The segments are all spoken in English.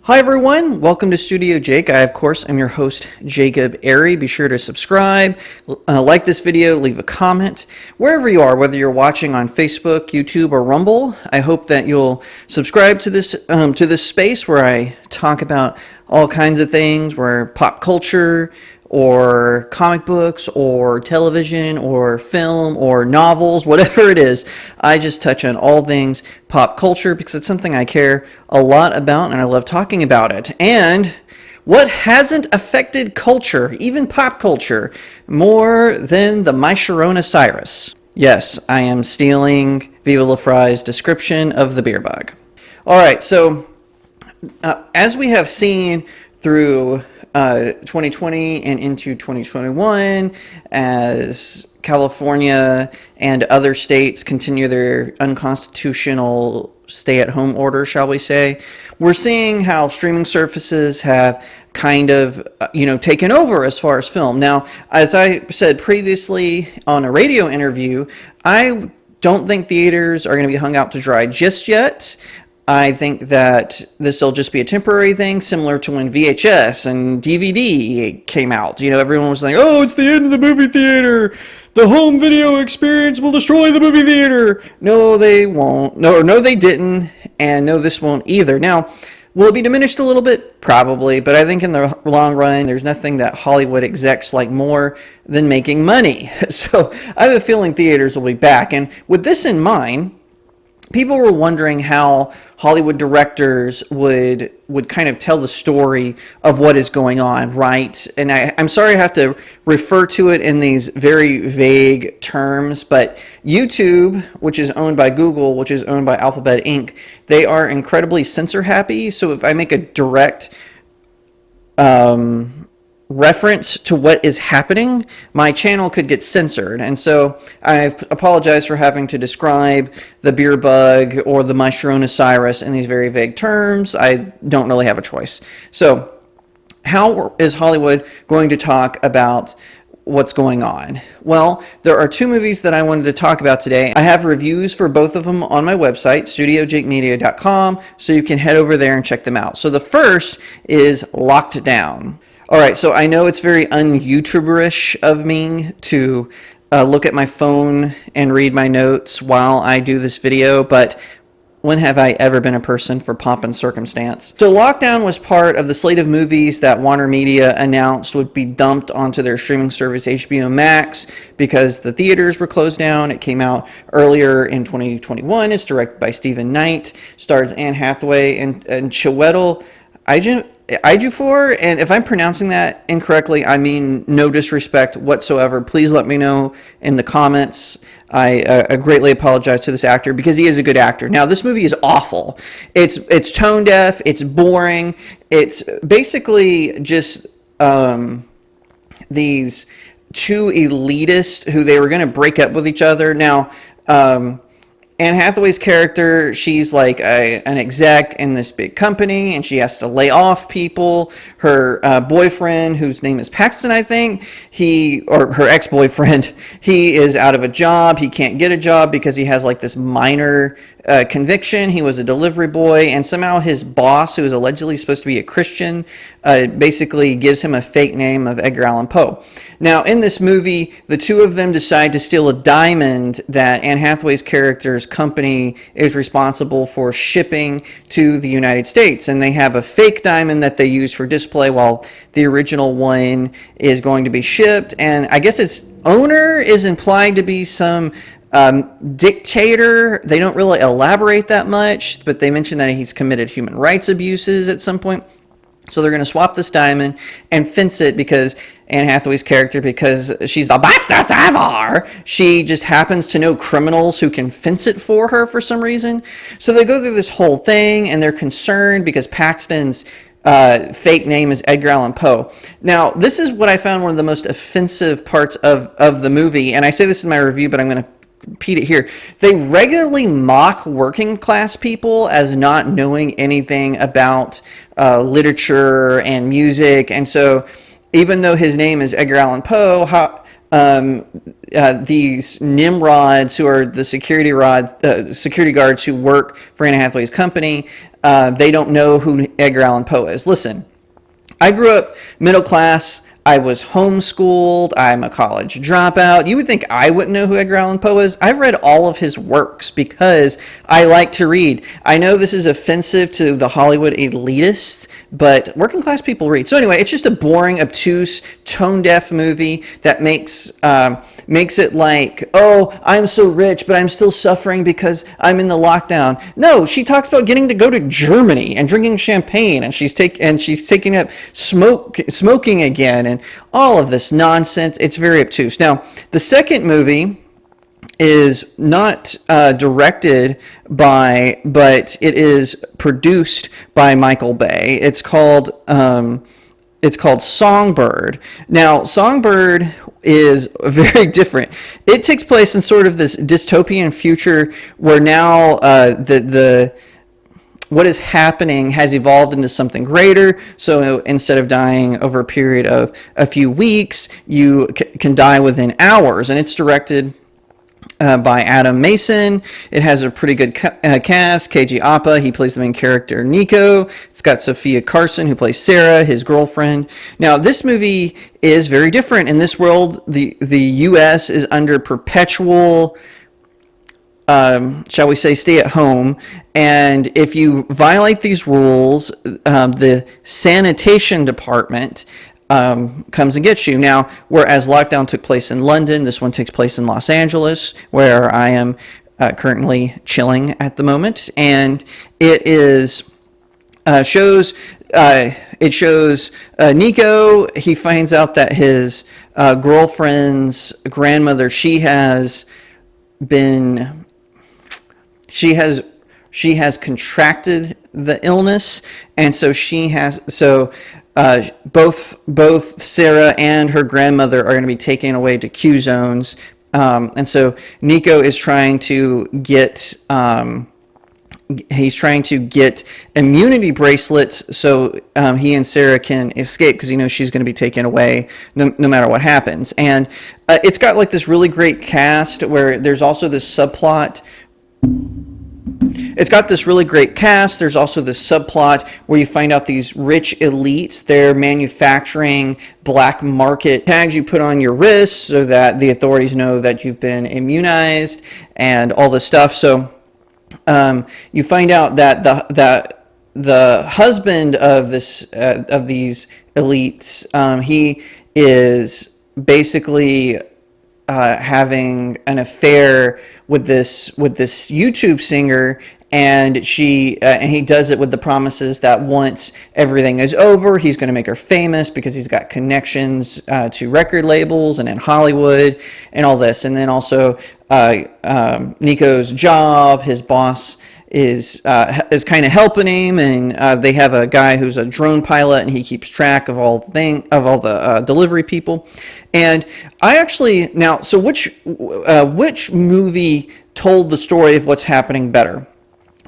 Hi everyone, welcome to StudioJake. I of course am your host Jacob Airy. Be sure to subscribe, like this video, leave a comment. Wherever you are, whether you're watching on Facebook, YouTube, or Rumble, I hope that you'll subscribe to this space where I talk about all kinds of things, where pop culture, or comic books, or television, or film, or novels, whatever it is. I just touch on all things pop culture because it's something I care a lot about and I love talking about it. And what hasn't affected culture, even pop culture, more than the My Sharona Cyrus? Yes, I am stealing Viva La Frye's description of the beer bug. All right, so as we have seen through 2020 and into 2021, as California and other states continue their unconstitutional stay-at-home order, shall we say, we're seeing how streaming services have kind of, taken over as far as film. Now, as I said previously on a radio interview, I don't think theaters are going to be hung out to dry just yet. I think that this will just be a temporary thing, similar to when VHS and DVD came out. Everyone was like, oh, it's the end of the movie theater. The home video experience will destroy the movie theater. No, they won't. No, they didn't. And no, this won't either. Now, will it be diminished a little bit? Probably. But I think in the long run, there's nothing that Hollywood execs like more than making money. So I have a feeling theaters will be back. And with this in mind, people were wondering how Hollywood directors would kind of tell the story of what is going on, right? And I'm sorry I have to refer to it in these very vague terms, but YouTube, which is owned by Google, which is owned by Alphabet Inc., they are incredibly censor happy. So if I make a direct reference to what is happening, my channel could get censored. And so I apologize for having to describe the beer bug or the My Sharona Cyrus in these very vague terms. I don't really have a choice. So how is Hollywood going to talk about what's going on? Well, there are two movies that I wanted to talk about today. I have reviews for both of them on my website, StudioJakeMedia.com, so you can head over there and check them out. So the first is Locked Down. All right, so I know it's very un-YouTuberish of me to look at my phone and read my notes while I do this video, but when have I ever been a person for pomp and circumstance? So Lockdown was part of the slate of movies that Warner Media announced would be dumped onto their streaming service HBO Max because the theaters were closed down. It came out earlier in 2021. It's directed by Stephen Knight, stars Anne Hathaway and Chiwetel Ejiofor, and if I'm pronouncing that incorrectly, I mean no disrespect whatsoever. Please let me know in the comments. I greatly apologize to this actor because he is a good actor. Now, this movie is awful. It's tone deaf. It's boring. It's basically just these two elitists who they were going to break up with each other. Now, Anne Hathaway's character, she's like an exec in this big company, and she has to lay off people. Her boyfriend, whose name is Paxton, I think, or her ex-boyfriend, he is out of a job. He can't get a job because he has like this minor conviction. He was a delivery boy, and somehow his boss, who is allegedly supposed to be a Christian, basically gives him a fake name of Edgar Allan Poe. Now, in this movie, the two of them decide to steal a diamond that Anne Hathaway's character's company is responsible for shipping to the United States, and they have a fake diamond that they use for display while the original one is going to be shipped. And I guess its owner is implied to be some dictator. They don't really elaborate that much, but they mention that he's committed human rights abuses at some point. So they're going to swap this diamond and fence it because Anne Hathaway's character, because she's the Basta Savar, she just happens to know criminals who can fence it for her for some reason. So they go through this whole thing, and they're concerned because Paxton's fake name is Edgar Allan Poe. Now, this is what I found one of the most offensive parts of the movie, and I say this in my review, but I'm going to repeat it here. They regularly mock working class people as not knowing anything about literature and music, and so even though his name is Edgar Allan Poe, these Nimrods who are the security guards who work for Anne Hathaway's company. They don't know who Edgar Allan Poe is. Listen, I grew up middle class. I was homeschooled. I'm a college dropout. You would think I wouldn't know who Edgar Allan Poe is. I've read all of his works because I like to read. I know this is offensive to the Hollywood elitists, but working class people read. So anyway, it's just a boring, obtuse, tone-deaf movie that makes it like, oh, I'm so rich, but I'm still suffering because I'm in the lockdown. No, she talks about getting to go to Germany and drinking champagne, and she's taking up smoking again, and all of this nonsense. It's very obtuse. Now, the second movie is not directed by, but it is produced by Michael Bay. It's called Songbird. Now, Songbird is very different. It takes place in sort of this dystopian future where now the what is happening has evolved into something greater. So instead of dying over a period of a few weeks, you can die within hours. And it's directed by Adam Mason. It has a pretty good cast. KG Appa, he plays the main character Nico. It's got Sophia Carson, who plays Sarah, his girlfriend. Now, this movie is very different. In this world, the U.S. is under perpetual, shall we say, stay at home. And if you violate these rules, the sanitation department comes and gets you. Now, whereas lockdown took place in London, this one takes place in Los Angeles, where I am currently chilling at the moment. And it shows Nico. He finds out that his girlfriend's grandmother, she has contracted the illness, and so both Sarah and her grandmother are going to be taken away to Q zones, and so Nico is trying to get immunity bracelets so he and Sarah can escape, because he knows she's going to be taken away no matter what happens. And it's got like this really great cast where there's also this subplot. It's got this really great cast. There's also this subplot where you find out these rich elites, they're manufacturing black market tags you put on your wrists so that the authorities know that you've been immunized and all this stuff. So you find out that the husband of these elites, he is basically having an affair with this YouTube singer, and he does it with the promises that once everything is over, he's going to make her famous because he's got connections to record labels and in Hollywood and all this. And then also Nico's job, his boss is kind of helping him, and they have a guy who's a drone pilot, and he keeps track of all the delivery people. And I actually so which movie told the story of what's happening better?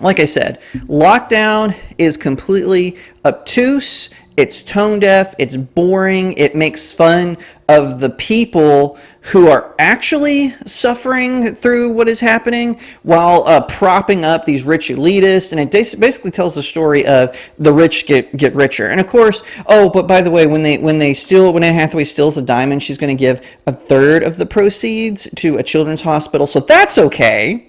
Like I said, Lockdown is completely obtuse. It's tone deaf. It's boring. It makes fun of the people who are actually suffering through what is happening while propping up these rich elitists. And it basically tells the story of the rich get richer. And of course, but by the way, when Anne Hathaway steals the diamond, she's going to give a third of the proceeds to a children's hospital. So that's okay.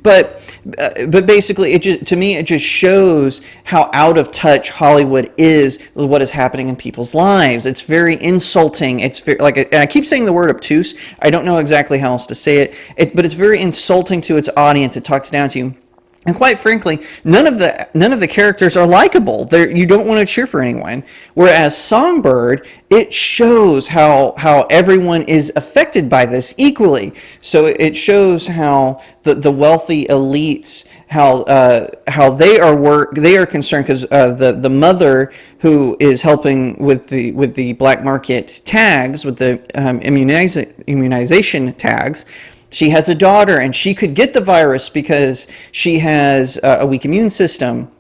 But basically, to me, it just shows how out of touch Hollywood is with what is happening in people's lives. It's very insulting. It's very, and I keep saying the word obtuse. I don't know exactly how else to say it. But it's very insulting to its audience. It talks down to you. And quite frankly, none of the characters are likable. You don't want to cheer for anyone. Whereas Songbird, it shows how everyone is affected by this equally. So it shows how the wealthy elites, how they are concerned, because the mother who is helping with the black market tags, with the immunization tags. She has a daughter, and she could get the virus because she has a weak immune system.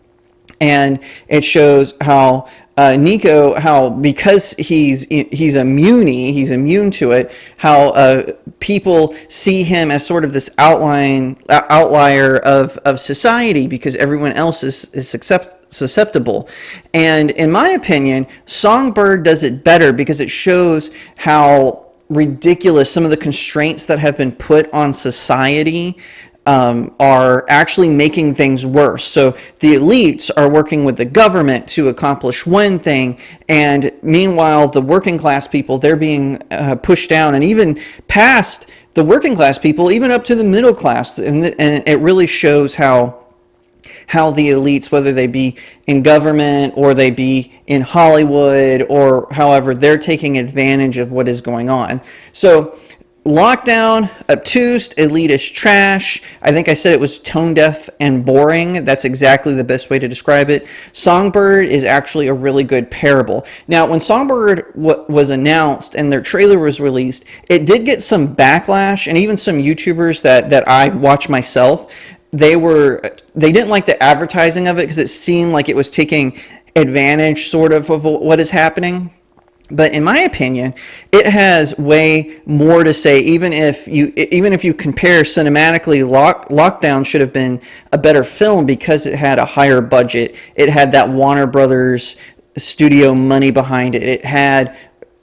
And it shows how Nico, how because he's immune to it, how people see him as sort of this outlier of society because everyone else is susceptible. And in my opinion, Songbird does it better because it shows how ridiculous some of the constraints that have been put on society are actually making things worse. So the elites are working with the government to accomplish one thing, and meanwhile the working class people, they're being pushed down and even past the working class people, even up to the middle class. And it really shows how the elites, whether they be in government or they be in Hollywood or however, they're taking advantage of what is going on. So Lockdown, obtuse, elitist trash. I think I said it was tone deaf and boring. That's exactly the best way to describe it. Songbird is actually a really good parable. Now, when Songbird was announced and their trailer was released, it did get some backlash, and even some YouTubers that I watch myself, they didn't like the advertising of it because it seemed like it was taking advantage sort of what is happening. But in my opinion, it has way more to say. Even if you compare cinematically, Lockdown should have been a better film because it had a higher budget. It had that Warner Brothers studio money behind it. It had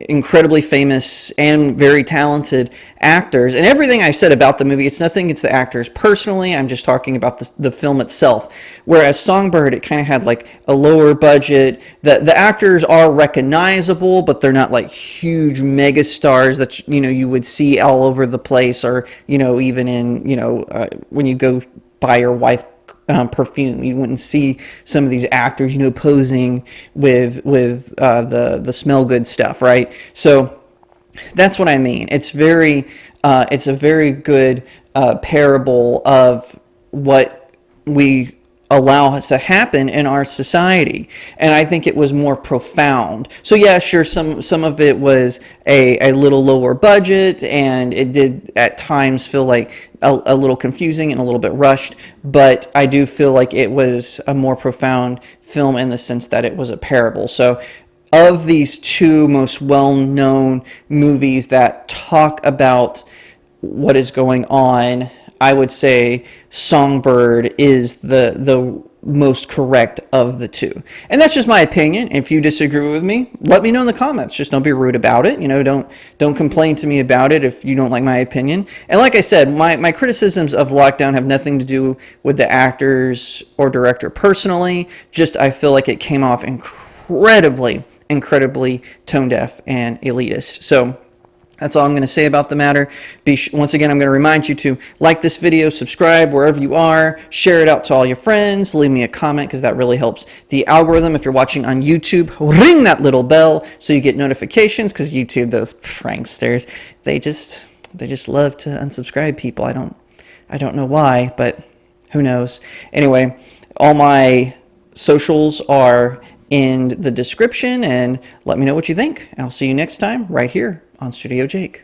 incredibly famous and very talented actors. And everything I said about the movie, it's nothing against the actors personally. I'm just talking about the film itself. Whereas Songbird, it kind of had like a lower budget. The actors are recognizable, but they're not like huge mega stars that you would see all over the place, or even in when you go buy your wife perfume, you wouldn't see some of these actors posing with the smell good stuff, right? So that's what I mean. It's a very good parable of what we allow to happen in our society, and I think it was more profound. So yeah, sure, some of it was a little lower budget, and it did at times feel like a little confusing and a little bit rushed, but I do feel like it was a more profound film in the sense that it was a parable. So of these two most well-known movies that talk about what is going on, I would say Songbird is the most correct of the two. And that's just my opinion. If you disagree with me, let me know in the comments. Just don't be rude about it. Don't complain to me about it if you don't like my opinion. And like I said, my criticisms of Lockdown have nothing to do with the actors or director personally. Just I feel like it came off incredibly tone deaf and elitist. So that's all I'm going to say about the matter. Once again, I'm going to remind you to like this video, subscribe wherever you are, share it out to all your friends, leave me a comment because that really helps the algorithm. If you're watching on YouTube, ring that little bell so you get notifications, because YouTube, those pranksters, they just love to unsubscribe people. I don't know why, but who knows. Anyway, all my socials are in the description, and let me know what you think. I'll see you next time right here on StudioJake.